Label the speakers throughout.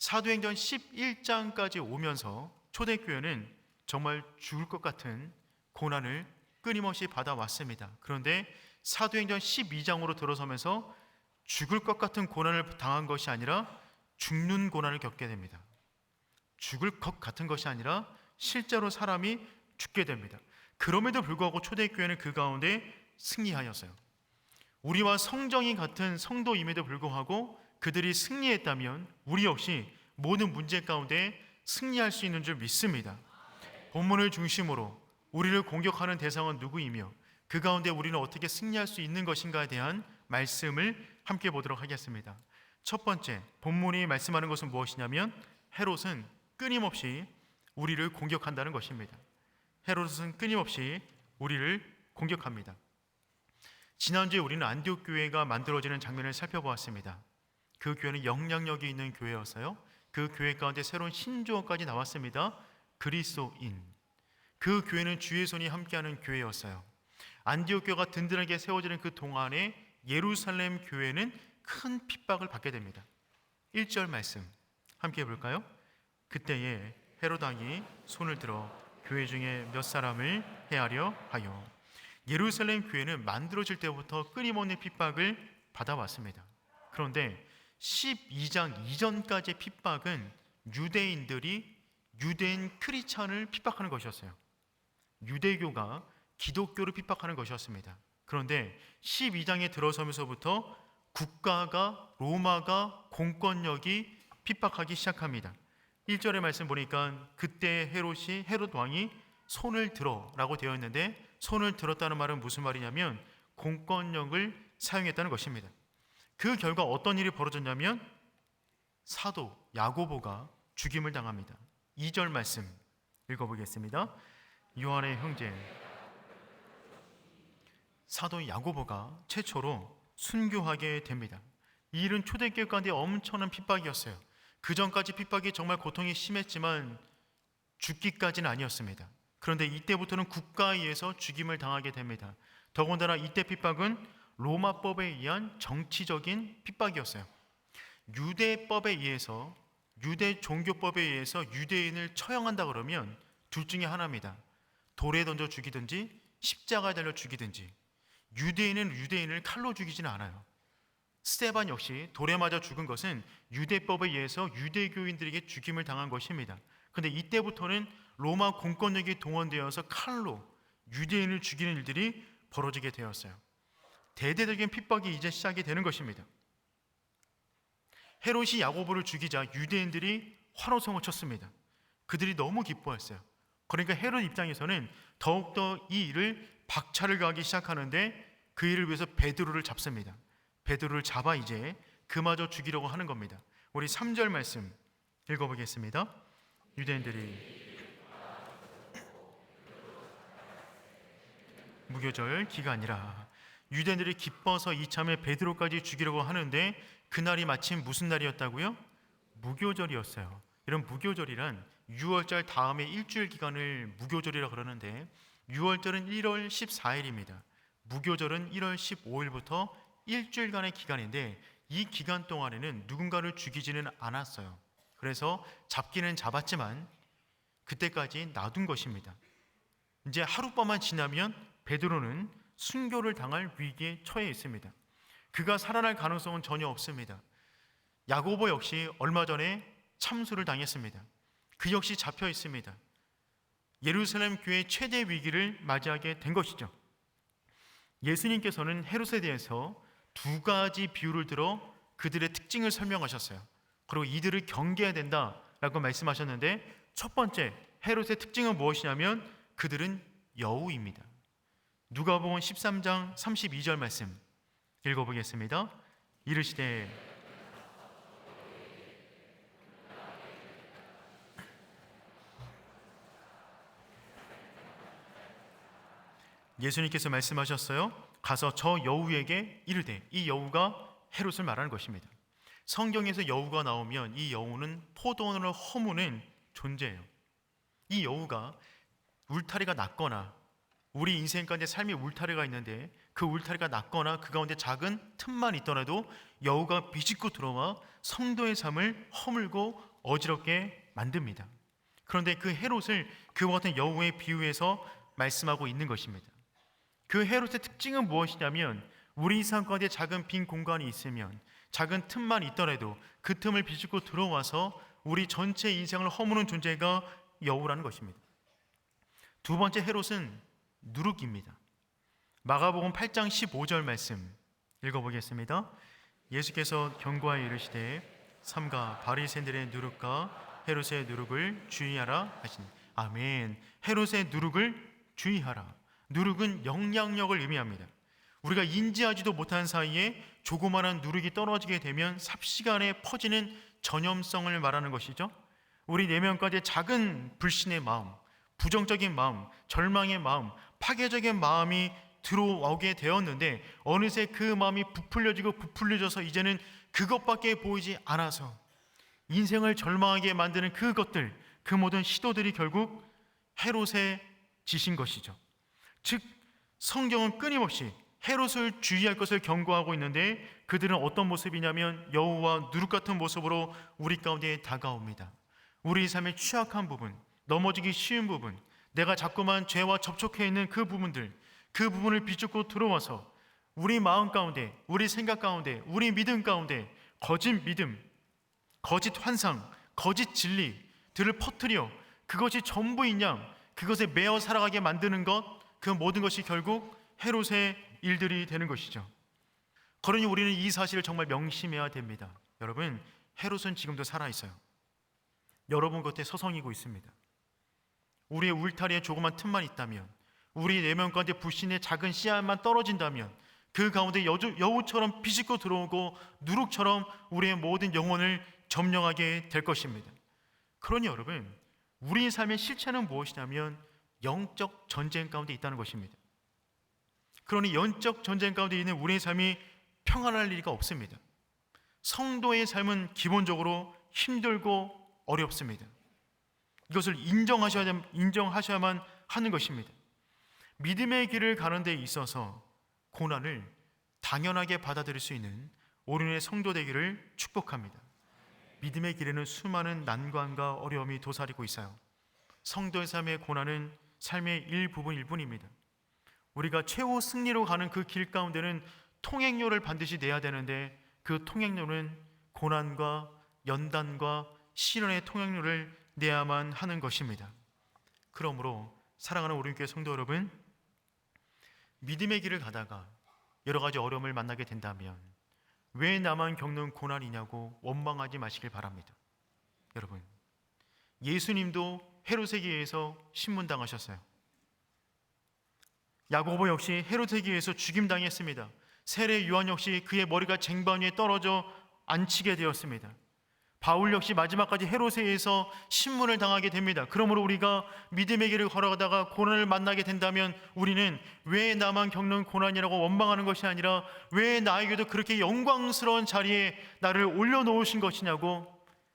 Speaker 1: 사도행전 11장까지 오면서 초대교회는 정말 죽을 것 같은 고난을 끊임없이 받아왔습니다. 그런데 사도행전 12장으로 들어서면서 죽을 것 같은 고난을 당한 것이 아니라 죽는 고난을 겪게 됩니다. 죽을 것 같은 것이 아니라 실제로 사람이 죽게 됩니다. 그럼에도 불구하고 초대교회는 그 가운데 승리하였어요. 우리와 성정이 같은 성도임에도 불구하고 그들이 승리했다면 우리 역시 모든 문제 가운데 승리할 수 있는 줄 믿습니다. 본문을 중심으로 우리를 공격하는 대상은 누구이며 그 가운데 우리는 어떻게 승리할 수 있는 것인가에 대한 말씀을 함께 보도록 하겠습니다. 첫 번째, 본문이 말씀하는 것은 무엇이냐면 헤롯은 끊임없이 우리를 공격한다는 것입니다. 헤롯은 끊임없이 우리를 공격합니다. 지난주에 우리는 안디옥 교회가 만들어지는 장면을 살펴보았습니다. 그 교회는 영향력이 있는 교회였어요. 그 교회 가운데 새로운 신조어까지 나왔습니다. 그리스도인. 그 교회는 주의 손이 함께하는 교회였어요. 안디옥 교회가 든든하게 세워지는 그 동안에 예루살렘 교회는 큰 핍박을 받게 됩니다. 1절 말씀 함께 볼까요? 그때에 헤롯 왕이 손을 들어 교회 중에 몇 사람을 해하려 하여. 예루살렘 교회는 만들어질 때부터 끊임없는 핍박을 받아왔습니다. 그런데 12장 이전까지의 핍박은 유대인들이 유대인 크리스찬을 핍박하는 것이었어요. 유대교가 기독교를 핍박하는 것이었습니다. 그런데 12장에 들어서면서부터 국가가 로마가 공권력이 핍박하기 시작합니다. 1절의 말씀 보니까 그때 헤롯 왕이 손을 들어 라고 되어 있는데 손을 들었다는 말은 무슨 말이냐면 공권력을 사용했다는 것입니다. 그 결과 어떤 일이 벌어졌냐면 사도 야고보가 죽임을 당합니다. 2절 말씀 읽어보겠습니다. 요한의 형제 사도 야고보가 최초로 순교하게 됩니다. 이 일은 초대교회 가운데 엄청난 핍박이었어요. 그 전까지 핍박이 정말 고통이 심했지만 죽기까지는 아니었습니다. 그런데 이때부터는 국가에 의해서 죽임을 당하게 됩니다. 더군다나 이때 핍박은 로마법에 의한 정치적인 핍박이었어요. 유대법에 의해서, 유대 종교법에 의해서 유대인을 처형한다 그러면 둘 중에 하나입니다. 돌에 던져 죽이든지 십자가에 달려 죽이든지. 유대인은 유대인을 칼로 죽이지는 않아요. 스데반 역시 돌에 맞아 죽은 것은 유대법에 의해서 유대교인들에게 죽임을 당한 것입니다. 그런데 이때부터는 로마 공권력이 동원되어서 칼로 유대인을 죽이는 일들이 벌어지게 되었어요. 대대적인 핍박이 이제 시작이 되는 것입니다. 헤롯이 야고보를 죽이자 유대인들이 환호성을 쳤습니다. 그들이 너무 기뻐했어요. 그러니까 헤롯 입장에서는 더욱더 이 일을 박차를 가하기 시작하는데 그 일을 위해서 베드로를 잡습니다. 베드로를 잡아 이제 그마저 죽이려고 하는 겁니다. 우리 3절 말씀 읽어보겠습니다. 유대인들이 무교절 기간이라. 유대인들이 기뻐서 이참에 베드로까지 죽이려고 하는데 그날이 마침 무슨 날이었다고요? 무교절이었어요. 이런 무교절이란 6월절 다음에 일주일 기간을 무교절이라 그러는데 6월절은 1월 14일입니다. 무교절은 1월 15일부터 일주일간의 기간인데 이 기간 동안에는 누군가를 죽이지는 않았어요. 그래서 잡기는 잡았지만 그때까지 놔둔 것입니다. 이제 하룻밤만 지나면 베드로는 순교를 당할 위기에 처해 있습니다. 그가 살아날 가능성은 전혀 없습니다. 야고보 역시 얼마 전에 참수를 당했습니다. 그 역시 잡혀 있습니다. 예루살렘 교회의 최대 위기를 맞이하게 된 것이죠. 예수님께서는 헤롯에 대해서 두 가지 비유를 들어 그들의 특징을 설명하셨어요. 그리고 이들을 경계해야 된다라고 말씀하셨는데 첫 번째 헤롯의 특징은 무엇이냐면 그들은 여우입니다. 누가복음 13장 32절 말씀 읽어보겠습니다. 이르시되 예수님께서 말씀하셨어요. 가서 저 여우에게 이르되, 이 여우가 헤롯을 말하는 것입니다. 성경에서 여우가 나오면 이 여우는 포도원을 허무는 존재예요. 이 여우가 울타리가 낮거나 우리 인생 가운데 삶의 울타리가 있는데 그 울타리가 낮거나 그 가운데 작은 틈만 있더라도 여우가 비집고 들어와 성도의 삶을 허물고 어지럽게 만듭니다. 그런데 그 헤롯을 그와 같은 여우에 비유해서 말씀하고 있는 것입니다. 그 헤롯의 특징은 무엇이냐면 우리 삶 가운데 작은 빈 공간이 있으면, 작은 틈만 있더라도 그 틈을 비집고 들어와서 우리 전체 인생을 허무는 존재가 여우라는 것입니다. 두 번째 헤롯은 누룩입니다. 마가복음 8장 15절 말씀 읽어보겠습니다. 예수께서 경고하여 이르시되 삼가 바리새인들의 누룩과 헤롯의 누룩을 주의하라 하시니. 아멘. 헤롯의 누룩을 주의하라. 누룩은 영향력을 의미합니다. 우리가 인지하지도 못한 사이에 조그마한 누룩이 떨어지게 되면 삽시간에 퍼지는 전염성을 말하는 것이죠. 우리 내면까지 작은 불신의 마음, 부정적인 마음, 절망의 마음, 파괴적인 마음이 들어오게 되었는데 어느새 그 마음이 부풀려져서 이제는 그것밖에 보이지 않아서 인생을 절망하게 만드는 그것들, 그 모든 시도들이 결국 헤롯의 짓인 것이죠. 즉 성경은 끊임없이 헤롯을 주의할 것을 경고하고 있는데 그들은 어떤 모습이냐면 여우와 누룩 같은 모습으로 우리 가운데 다가옵니다. 우리 삶의 취약한 부분, 넘어지기 쉬운 부분, 내가 자꾸만 죄와 접촉해 있는 그 부분을 비추고 들어와서 우리 마음 가운데, 우리 생각 가운데, 우리 믿음 가운데 거짓 믿음, 거짓 환상, 거짓 진리들을 퍼뜨려 그것이 전부인 양 그것에 매어 살아가게 만드는 것, 그 모든 것이 결국 헤롯의 일들이 되는 것이죠. 그러니 우리는 이 사실을 정말 명심해야 됩니다. 여러분, 헤롯은 지금도 살아있어요. 여러분 곁에 서성이고 있습니다. 우리의 울타리에 조그만 틈만 있다면, 우리 내면 가운데 불신의 작은 씨앗만 떨어진다면 그 가운데 여우처럼 비집고 들어오고 누룩처럼 우리의 모든 영혼을 점령하게 될 것입니다. 그러니 여러분, 우리의 삶의 실체는 무엇이냐면 영적 전쟁 가운데 있다는 것입니다. 그러니 영적 전쟁 가운데 있는 우리의 삶이 평안할 리가 없습니다. 성도의 삶은 기본적으로 힘들고 어렵습니다. 이것을 인정하셔야만 하는 것입니다. 믿음의 길을 가는 데 있어서 고난을 당연하게 받아들일 수 있는 오륜의 성도 되기를 축복합니다. 믿음의 길에는 수많은 난관과 어려움이 도사리고 있어요. 성도의 삶의 고난은 삶의 일부분일 뿐입니다. 우리가 최후 승리로 가는 그 길 가운데는 통행료를 반드시 내야 되는데 그 통행료는 고난과 연단과 시련의 통행료를 내야만 하는 것입니다. 그러므로 사랑하는 우리 교회 성도 여러분, 믿음의 길을 가다가 여러 가지 어려움을 만나게 된다면 왜 나만 겪는 고난이냐고 원망하지 마시길 바랍니다. 여러분, 예수님도 헤롯에게 의해서 신문당하셨어요. 야고보 역시 헤롯에게 의해서 죽임당했습니다. 세례 요한 역시 그의 머리가 쟁반 위에 떨어져 앉히게 되었습니다. 바울 역시 마지막까지 헤롯에 의해서 신문을 당하게 됩니다. 그러므로 우리가 믿음의 길을 걸어가다가 고난을 만나게 된다면 우리는 왜 나만 겪는 고난이라고 원망하는 것이 아니라 왜 나에게도 그렇게 영광스러운 자리에 나를 올려놓으신 것이냐고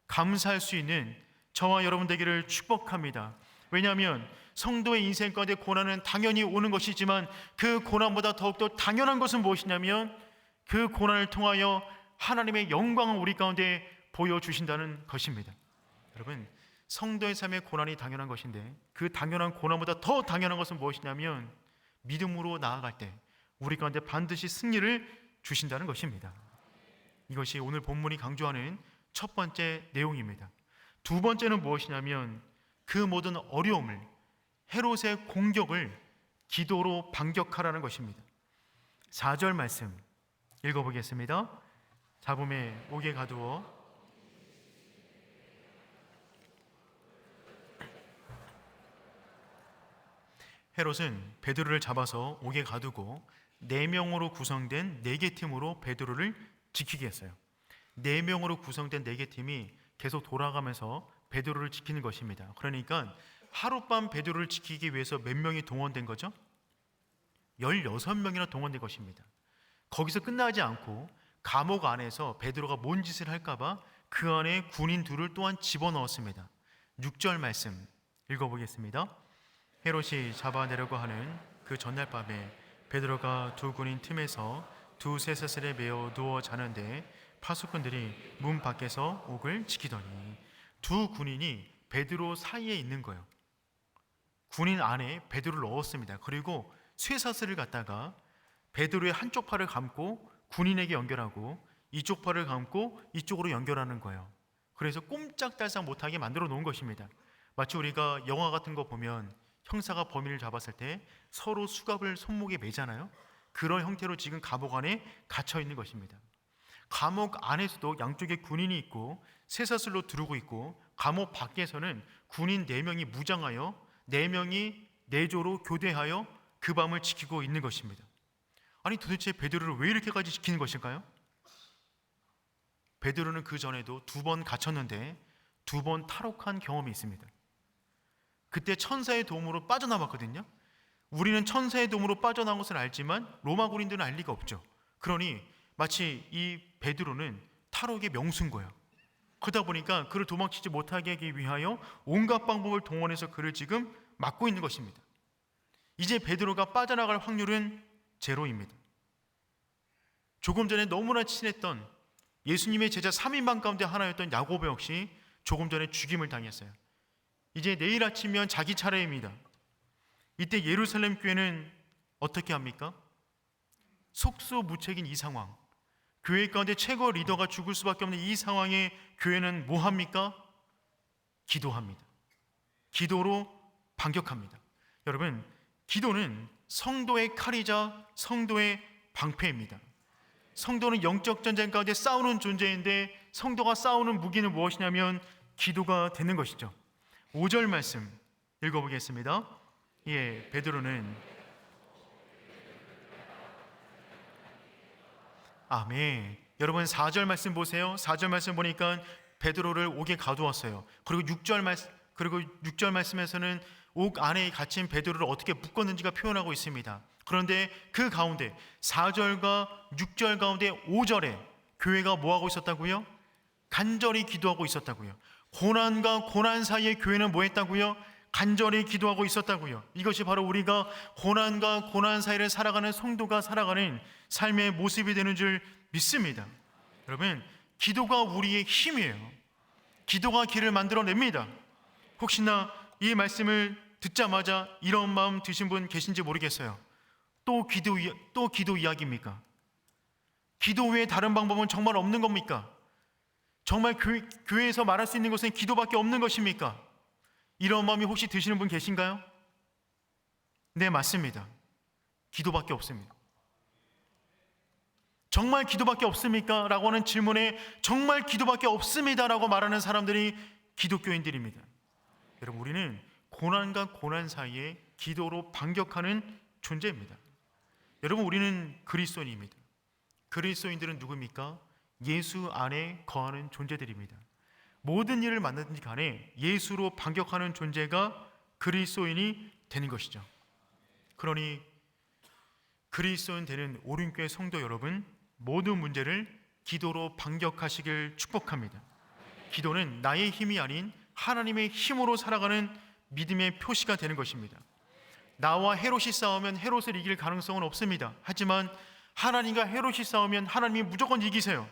Speaker 1: 감사할 수 있는 저와 여러분 되기를 축복합니다. 왜냐하면 성도의 인생 가운데 고난은 당연히 오는 것이지만 그 고난보다 더욱더 당연한 것은 무엇이냐면 그 고난을 통하여 하나님의 영광을 우리 가운데 보여주신다는 것입니다. 여러분, 성도의 삶의 고난이 당연한 것인데 그 당연한 고난보다 더 당연한 것은 무엇이냐면 믿음으로 나아갈 때 우리 가운데 반드시 승리를 주신다는 것입니다. 이것이 오늘 본문이 강조하는 첫 번째 내용입니다. 두 번째는 무엇이냐면 그 모든 어려움을, 헤롯의 공격을 기도로 반격하라는 것입니다. 4절 말씀 읽어보겠습니다. 잡음에 옥에 가두어 헤롯은 베드로를 잡아서 옥에 가두고 4명으로 구성된 4개 팀으로 베드로를 지키게 했어요. 4명으로 구성된 4개 팀이 계속 돌아가면서 베드로를 지키는 것입니다. 그러니까 하룻밤 베드로를 지키기 위해서 몇 명이 동원된 거죠? 16명이나 동원된 것입니다. 거기서 끝나지 않고 감옥 안에서 베드로가 뭔 짓을 할까봐 그 안에 군인 둘을 또한 집어넣었습니다. 6절 말씀 읽어보겠습니다. 헤롯이 잡아내려고 하는 그 전날 밤에 베드로가 두 군인 틈에서 두 쇠사슬에 매어 누워 자는데 파수꾼들이 문 밖에서 옥을 지키더니 두 군인이 베드로 사이에 있는 거예요. 군인 안에 베드로를 넣었습니다. 그리고 쇠사슬을 갖다가 베드로의 한쪽 팔을 감고 군인에게 연결하고 이쪽 팔을 감고 이쪽으로 연결하는 거예요. 그래서 꼼짝달싹 못하게 만들어 놓은 것입니다. 마치 우리가 영화 같은 거 보면 형사가 범인을 잡았을 때 서로 수갑을 손목에 매잖아요. 그런 형태로 지금 감옥 안에 갇혀 있는 것입니다. 감옥 안에서도 양쪽에 군인이 있고 쇠사슬로 두르고 있고, 감옥 밖에서는 군인 4명이 무장하여 4명이 4조로 교대하여 그 밤을 지키고 있는 것입니다. 아니, 도대체 베드로를 왜 이렇게까지 지키는 것일까요? 베드로는 그 전에도 2번 갇혔는데 2번 탈옥한 경험이 있습니다. 그때 천사의 도움으로 빠져나왔거든요. 우리는 천사의 도움으로 빠져나온 것을 알지만 로마 군인들은 알 리가 없죠. 그러니 마치 이 베드로는 탈옥의 명수인 거예요. 그러다 보니까 그를 도망치지 못하게 하기 위하여 온갖 방법을 동원해서 그를 지금 막고 있는 것입니다. 이제 베드로가 빠져나갈 확률은 제로입니다. 조금 전에 너무나 친했던 예수님의 제자 3인방 가운데 하나였던 야고보 역시 조금 전에 죽임을 당했어요. 이제 내일 아침이면 자기 차례입니다. 이때 예루살렘 교회는 어떻게 합니까? 속수무책인 이 상황, 교회 가운데 최고 리더가 죽을 수밖에 없는 이 상황에 교회는 뭐 합니까? 기도합니다. 기도로 반격합니다. 여러분, 기도는 성도의 칼이자 성도의 방패입니다. 성도는 영적 전쟁 가운데 싸우는 존재인데 성도가 싸우는 무기는 무엇이냐면 기도가 되는 것이죠. 5절 말씀 읽어보겠습니다. 베드로는 아멘. 여러분 4절 말씀 보세요. 4절 말씀 보니까 베드로를 옥에 가두었어요. 그리고 6절 말씀에서는 옥 안에 갇힌 베드로를 어떻게 묶었는지가 표현하고 있습니다. 그런데 그 가운데 4절과 6절 가운데 5절에 교회가 뭐하고 있었다고요? 간절히 기도하고 있었다고요. 고난과 고난 사이에 교회는 뭐 했다고요? 간절히 기도하고 있었다고요. 이것이 바로 우리가 고난과 고난 사이를 살아가는 성도가 살아가는 삶의 모습이 되는 줄 믿습니다. 여러분, 기도가 우리의 힘이에요. 기도가 길을 만들어냅니다. 혹시나 이 말씀을 듣자마자 이런 마음 드신 분 계신지 모르겠어요. 또 기도 이야기입니까? 기도 외에 다른 방법은 정말 없는 겁니까? 정말 교회에서 말할 수 있는 것은 기도밖에 없는 것입니까? 이런 마음이 혹시 드시는 분 계신가요? 네, 맞습니다. 기도밖에 없습니다. 정말 기도밖에 없습니까? 라고 하는 질문에 정말 기도밖에 없습니다 라고 말하는 사람들이 기독교인들입니다. 여러분, 우리는 고난과 고난 사이에 기도로 반격하는 존재입니다. 여러분, 우리는 그리스도인입니다. 그리스도인들은 누구입니까? 예수 안에 거하는 존재들입니다. 모든 일을 만나든지 간에 예수로 반격하는 존재가 그리스도인이 되는 것이죠. 그러니 그리스도인 되는 오륜교회 성도 여러분, 모든 문제를 기도로 반격하시길 축복합니다. 기도는 나의 힘이 아닌 하나님의 힘으로 살아가는 믿음의 표시가 되는 것입니다. 나와 헤롯이 싸우면 헤롯을 이길 가능성은 없습니다. 하지만 하나님과 헤롯이 싸우면 하나님이 무조건 이기세요.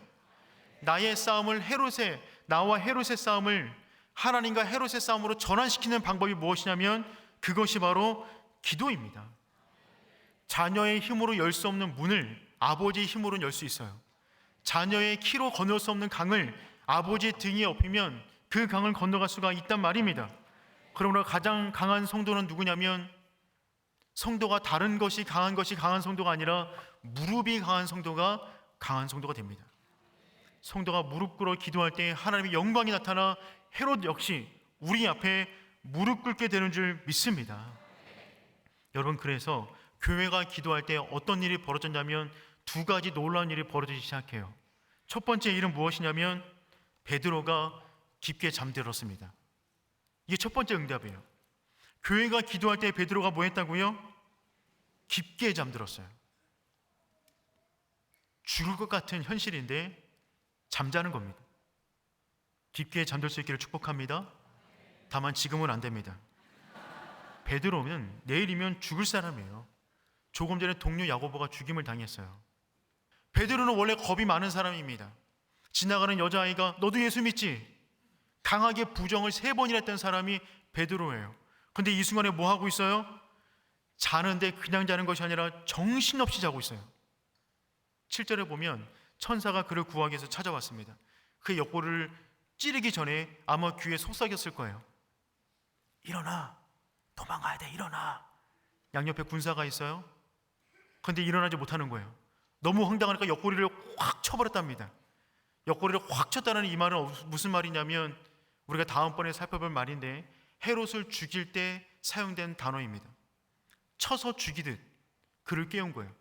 Speaker 1: 나와 헤롯의 싸움을 하나님과 헤롯의 싸움으로 전환시키는 방법이 무엇이냐면 그것이 바로 기도입니다. 자녀의 힘으로 열 수 없는 문을 아버지의 힘으로는 열 수 있어요. 자녀의 키로 건널 수 없는 강을 아버지의 등에 업히면 그 강을 건너갈 수가 있단 말입니다. 그러므로 가장 강한 성도는 누구냐면, 성도가 다른 것이 강한 성도가 아니라 무릎이 강한 성도가 됩니다. 성도가 무릎 꿇어 기도할 때 하나님의 영광이 나타나 헤롯 역시 우리 앞에 무릎 꿇게 되는 줄 믿습니다. 여러분, 그래서 교회가 기도할 때 어떤 일이 벌어졌냐면 2가지 놀라운 일이 벌어지기 시작해요. 첫 번째 일은 무엇이냐면 베드로가 깊게 잠들었습니다. 이게 첫 번째 응답이에요. 교회가 기도할 때 베드로가 뭐 했다고요? 깊게 잠들었어요. 죽을 것 같은 현실인데 잠자는 겁니다. 깊게 잠들 수 있기를 축복합니다. 다만 지금은 안 됩니다. 베드로는 내일이면 죽을 사람이에요. 조금 전에 동료 야고보가 죽임을 당했어요. 베드로는 원래 겁이 많은 사람입니다. 지나가는 여자아이가 너도 예수 믿지? 강하게 부정을 3번이나 했던 사람이 베드로예요. 근데 이 순간에 뭐 하고 있어요? 자는데 그냥 자는 것이 아니라 정신없이 자고 있어요. 7절에 보면 천사가 그를 구하기 위해서 찾아왔습니다. 그의 옆구리를 찌르기 전에 아마 귀에 속삭였을 거예요. 일어나, 도망가야 돼, 일어나. 양옆에 군사가 있어요. 근데 일어나지 못하는 거예요. 너무 황당하니까 옆구리를 확 쳐버렸답니다. 옆구리를 확 쳤다는 이 말은 무슨 말이냐면 우리가 다음번에 살펴볼 말인데 헤롯을 죽일 때 사용된 단어입니다. 쳐서 죽이듯 그를 깨운 거예요.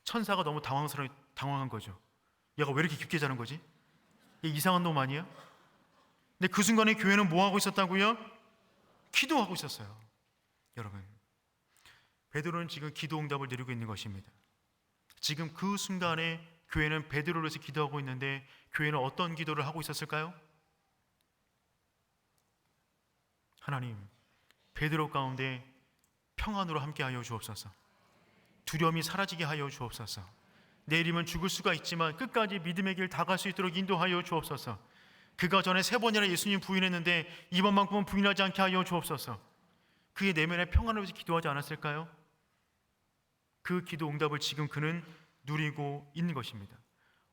Speaker 1: 천사가 너무 당황한 거죠. 얘가 왜 이렇게 깊게 자는 거지? 얘 이상한 놈 아니야? 근데 그 순간에 교회는 뭐 하고 있었다고요? 기도하고 있었어요. 여러분, 베드로는 지금 기도 응답을 누리고 있는 것입니다. 지금 그 순간에 교회는 베드로를 위해서 기도하고 있는데 교회는 어떤 기도를 하고 있었을까요? 하나님, 베드로 가운데 평안으로 함께하여 주옵소서. 두려움이 사라지게 하여 주옵소서. 내일이면 죽을 수가 있지만 끝까지 믿음의 길 다 갈 수 있도록 인도하여 주옵소서. 그가 전에 3번이나 예수님 부인했는데 이번만큼은 부인하지 않게 하여 주옵소서. 그의 내면의 평안을 위해서 기도하지 않았을까요? 그 기도 응답을 지금 그는 누리고 있는 것입니다.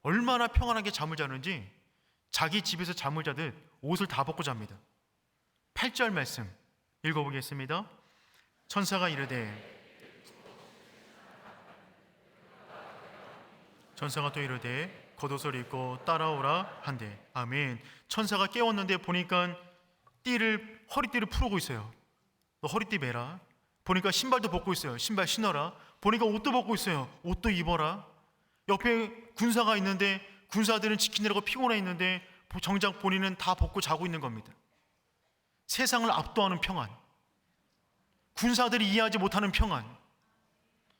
Speaker 1: 얼마나 평안하게 잠을 자는지 자기 집에서 잠을 자듯 옷을 다 벗고 잡니다. 8절 말씀 읽어보겠습니다. 천사가 또 이르되 겉옷을 입고 따라오라 한대. 아멘. 천사가 깨웠는데 보니까 허리띠를 풀고 있어요. 너 허리띠 매라. 보니까 신발도 벗고 있어요. 신발 신어라. 보니까 옷도 벗고 있어요. 옷도 입어라. 옆에 군사가 있는데 군사들은 지키느라고 피곤해 있는데 정작 본인은 다 벗고 자고 있는 겁니다. 세상을 압도하는 평안, 군사들이 이해하지 못하는 평안,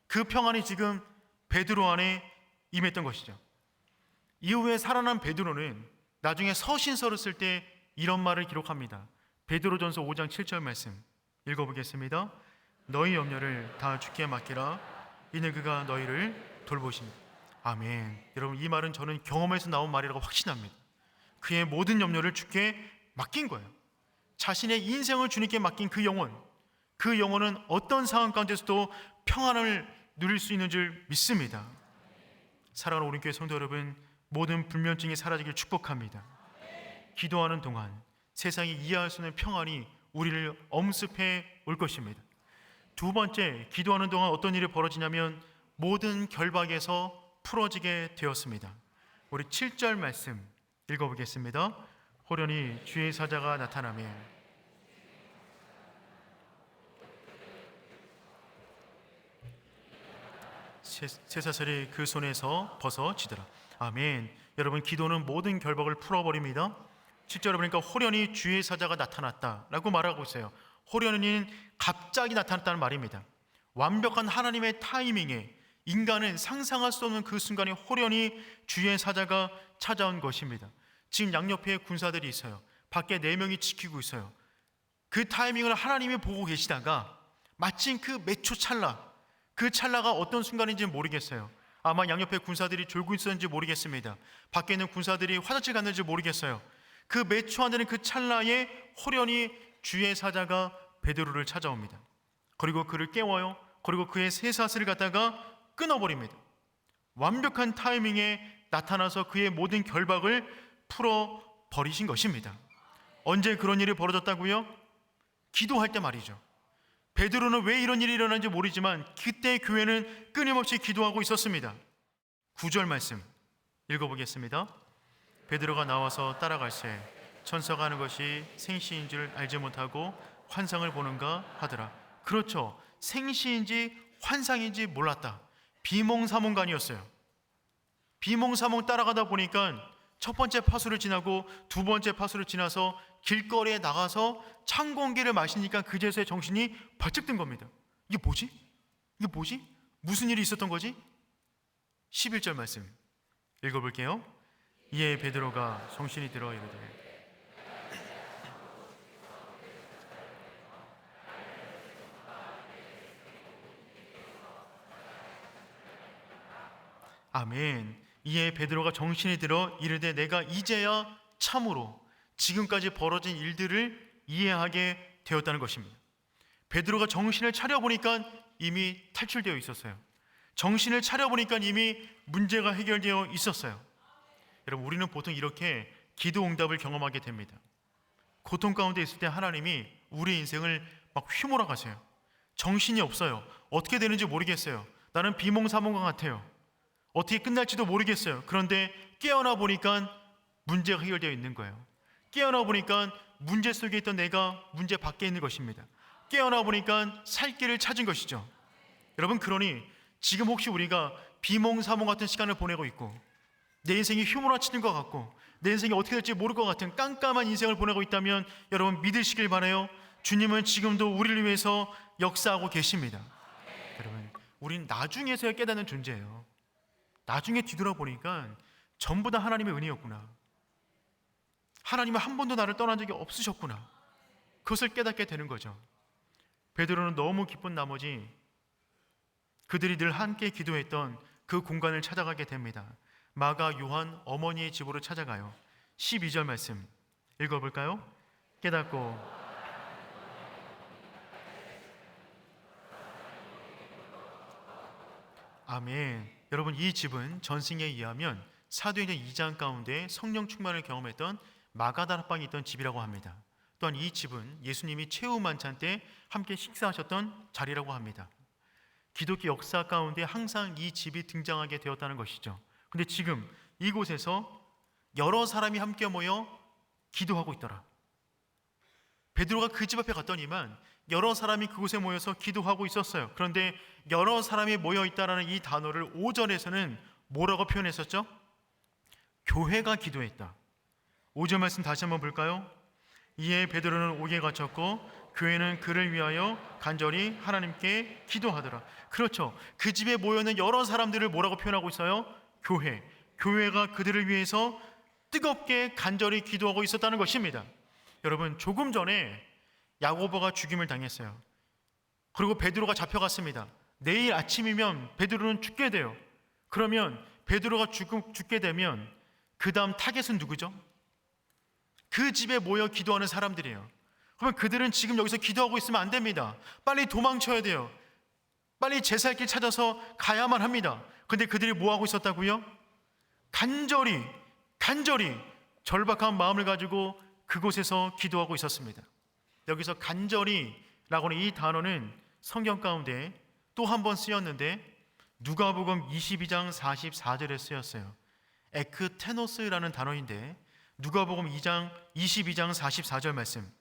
Speaker 1: 그 평안이 지금 베드로 안에 임했던 것이죠. 이후에 살아난 베드로는 나중에 서신서를 쓸 때 이런 말을 기록합니다. 베드로전서 5장 7절 말씀 읽어보겠습니다. 너희 염려를 다 주께 맡기라. 이는 그가 너희를 돌보십니다. 아멘. 여러분, 이 말은 저는 경험에서 나온 말이라고 확신합니다. 그의 모든 염려를 주께 맡긴 거예요. 자신의 인생을 주님께 맡긴 그 영혼은 어떤 상황 가운데서도 평안을 누릴 수 있는 줄 믿습니다. 사랑하는 우리 교회 성도 여러분, 모든 불면증이 사라지길 축복합니다. 기도하는 동안 세상이 이해할 수 있는 평안이 우리를 엄습해 올 것입니다. 두 번째, 기도하는 동안 어떤 일이 벌어지냐면 모든 결박에서 풀어지게 되었습니다. 우리 7절 말씀 읽어보겠습니다. 호련히 주의 사자가 나타나며 쇠사슬이 그 손에서 벗어지더라. 아멘. 여러분, 기도는 모든 결박을 풀어버립니다. 7절에 보니까 호련히 주의 사자가 나타났다라고 말하고 있어요. 호련히는 갑자기 나타났다는 말입니다. 완벽한 하나님의 타이밍에 인간은 상상할 수 없는 그 순간에 호련히 주의 사자가 찾아온 것입니다. 지금 양옆에 군사들이 있어요. 밖에 4명이 지키고 있어요. 그 타이밍을 하나님이 보고 계시다가 마침 그 몇 초 찰나, 그 찰나가 어떤 순간인지는 모르겠어요. 아마 양옆에 군사들이 졸고 있었는지 모르겠습니다. 밖에 있는 군사들이 화장실 갔는지 모르겠어요. 그 몇 초 안 되는 그 찰나에 호련히 주의 사자가 베드로를 찾아옵니다. 그리고 그를 깨워요. 그리고 그의 쇠사슬을 갖다가 끊어버립니다. 완벽한 타이밍에 나타나서 그의 모든 결박을 풀어버리신 것입니다. 언제 그런 일이 벌어졌다고요? 기도할 때 말이죠. 베드로는 왜 이런 일이 일어난지 모르지만 그때 교회는 끊임없이 기도하고 있었습니다. 9절 말씀 읽어보겠습니다. 베드로가 나와서 따라갈새 천사가 하는 것이 생시인 줄 알지 못하고 환상을 보는가 하더라. 그렇죠. 생시인지 환상인지 몰랐다. 비몽사몽간이었어요. 비몽사몽 따라가다 보니까 첫 번째 파수를 지나고 두 번째 파수를 지나서 길거리에 나가서 찬 공기를 마시니까 그제서야 정신이 번쩍 든 겁니다. 이게 뭐지? 무슨 일이 있었던 거지? 11절 말씀 읽어볼게요. 이에 베드로가 정신이 들어 이르되 아멘. 이에 베드로가 정신이 들어 이르되 내가 이제야 참으로 지금까지 벌어진 일들을 이해하게 되었다는 것입니다. 베드로가 정신을 차려보니까 이미 탈출되어 있었어요. 정신을 차려보니까 이미 문제가 해결되어 있었어요. 여러분, 우리는 보통 이렇게 기도 응답을 경험하게 됩니다. 고통 가운데 있을 때 하나님이 우리 인생을 막 휘몰아 가세요. 정신이 없어요. 어떻게 되는지 모르겠어요. 나는 비몽사몽과 같아요. 어떻게 끝날지도 모르겠어요. 그런데 깨어나 보니까 문제가 해결되어 있는 거예요. 깨어나 보니까 문제 속에 있던 내가 문제 밖에 있는 것입니다. 깨어나 보니까 살 길을 찾은 것이죠. 여러분, 그러니 지금 혹시 우리가 비몽사몽 같은 시간을 보내고 있고 내 인생이 휘몰아치는 것 같고 내 인생이 어떻게 될지 모를 것 같은 깜깜한 인생을 보내고 있다면 여러분, 믿으시길 바라요. 주님은 지금도 우리를 위해서 역사하고 계십니다. 여러분, 우린 나중에서야 깨닫는 존재예요. 나중에 뒤돌아보니까 전부 다 하나님의 은혜였구나. 하나님은 한 번도 나를 떠난 적이 없으셨구나. 그것을 깨닫게 되는 거죠. 베드로는 너무 기쁜 나머지 그들이 늘 함께 기도했던 그 공간을 찾아가게 됩니다. 마가, 요한 어머니의 집으로 찾아가요. 12절 말씀 읽어볼까요? 깨닫고 아멘. 여러분, 이 집은 전승에 의하면 사도행전 2장 가운데 성령 충만을 경험했던 마가다라 방이 있던 집이라고 합니다. 또한 이 집은 예수님이 최후 만찬 때 함께 식사하셨던 자리라고 합니다. 기독교 역사 가운데 항상 이 집이 등장하게 되었다는 것이죠. 근데 지금 이곳에서 여러 사람이 함께 모여 기도하고 있더라. 베드로가 그 집 앞에 갔더니만 여러 사람이 그곳에 모여서 기도하고 있었어요. 그런데 여러 사람이 모여 있다라는 이 단어를 5절에서는 뭐라고 표현했었죠? 교회가 기도했다. 5절 말씀 다시 한번 볼까요? 이에 베드로는 옥에 갇혔고 교회는 그를 위하여 간절히 하나님께 기도하더라. 그렇죠. 그 집에 모여있는 여러 사람들을 뭐라고 표현하고 있어요? 교회. 교회가 그들을 위해서 뜨겁게 간절히 기도하고 있었다는 것입니다. 여러분, 조금 전에 야고보가 죽임을 당했어요. 그리고 베드로가 잡혀갔습니다. 내일 아침이면 베드로는 죽게 돼요. 그러면 베드로가 죽게 되면 그 다음 타겟은 누구죠? 그 집에 모여 기도하는 사람들이에요. 그러면 그들은 지금 여기서 기도하고 있으면 안 됩니다. 빨리 도망쳐야 돼요. 빨리 제 살 길 찾아서 가야만 합니다. 근데 그들이 뭐 하고 있었다고요? 간절히 절박한 마음을 가지고 그곳에서 기도하고 있었습니다. 여기서 간절히라고는 이 단어는 성경 가운데 또 한 번 쓰였는데 누가복음 22장 44절에 쓰였어요. 에크테노스라는 단어인데 누가복음 22장 44절 말씀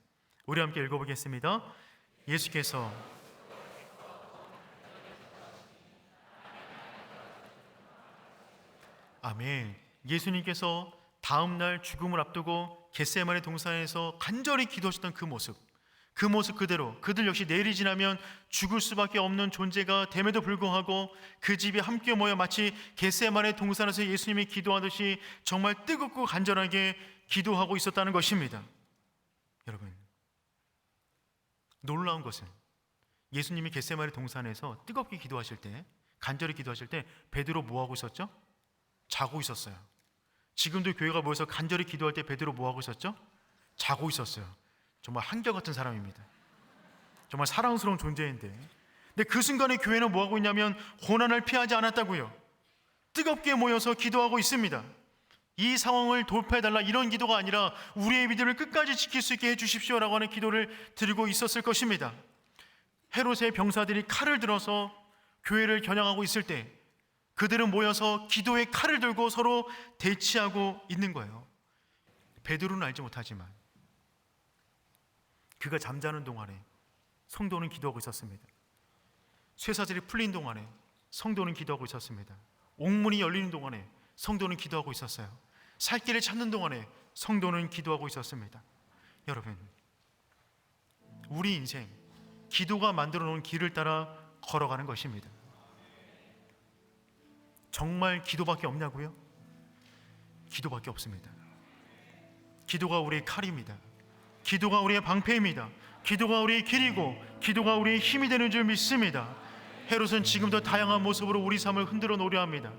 Speaker 1: 우리 함께 읽어보겠습니다. 예수께서 아멘. 예수님께서 다음날 죽음을 앞두고 겟세마네 동산에서 간절히 기도하셨던 그 모습 그대로 그들 역시 내일이 지나면 죽을 수밖에 없는 존재가 됨에도 불구하고 그 집에 함께 모여 마치 겟세마네 동산에서 예수님이 기도하듯이 정말 뜨겁고 간절하게 기도하고 있었다는 것입니다. 여러분, 놀라운 것은 예수님이 겟세마네 동산에서 뜨겁게 기도하실 때, 간절히 기도하실 때 베드로 뭐 하고 있었죠? 자고 있었어요. 지금도 교회가 모여서 간절히 기도할 때 베드로 뭐 하고 있었죠? 자고 있었어요. 정말 한결같은 사람입니다. 정말 사랑스러운 존재인데, 근데 그 순간에 교회는 뭐 하고 있냐면 고난을 피하지 않았다고요. 뜨겁게 모여서 기도하고 있습니다. 이 상황을 돌파해달라 이런 기도가 아니라 우리의 믿음을 끝까지 지킬 수 있게 해주십시오라고 하는 기도를 드리고 있었을 것입니다. 헤롯의 병사들이 칼을 들어서 교회를 겨냥하고 있을 때 그들은 모여서 기도의 칼을 들고 서로 대치하고 있는 거예요. 베드로는 알지 못하지만 그가 잠자는 동안에 성도는 기도하고 있었습니다. 쇠사슬이 풀린 동안에 성도는 기도하고 있었습니다. 옥문이 열리는 동안에 성도는 기도하고 있었어요. 살 길을 찾는 동안에 성도는 기도하고 있었습니다. 여러분, 우리 인생 기도가 만들어 놓은 길을 따라 걸어가는 것입니다. 정말 기도밖에 없냐고요? 기도밖에 없습니다. 기도가 우리의 칼입니다. 기도가 우리의 방패입니다. 기도가 우리의 길이고 기도가 우리의 힘이 되는 줄 믿습니다. 헤롯은 지금도 다양한 모습으로 우리 삶을 흔들어 놓으려 합니다.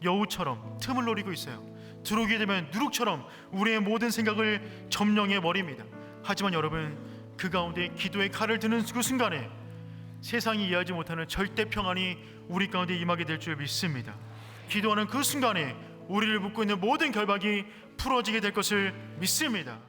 Speaker 1: 여우처럼 틈을 노리고 있어요. 들어오게 되면 누룩처럼 우리의 모든 생각을 점령해 버립니다. 하지만 여러분, 그 가운데 기도의 칼을 드는 그 순간에 세상이 이해하지 못하는 절대 평안이 우리 가운데 임하게 될 줄 믿습니다. 기도하는 그 순간에 우리를 묶고 있는 모든 결박이 풀어지게 될 것을 믿습니다.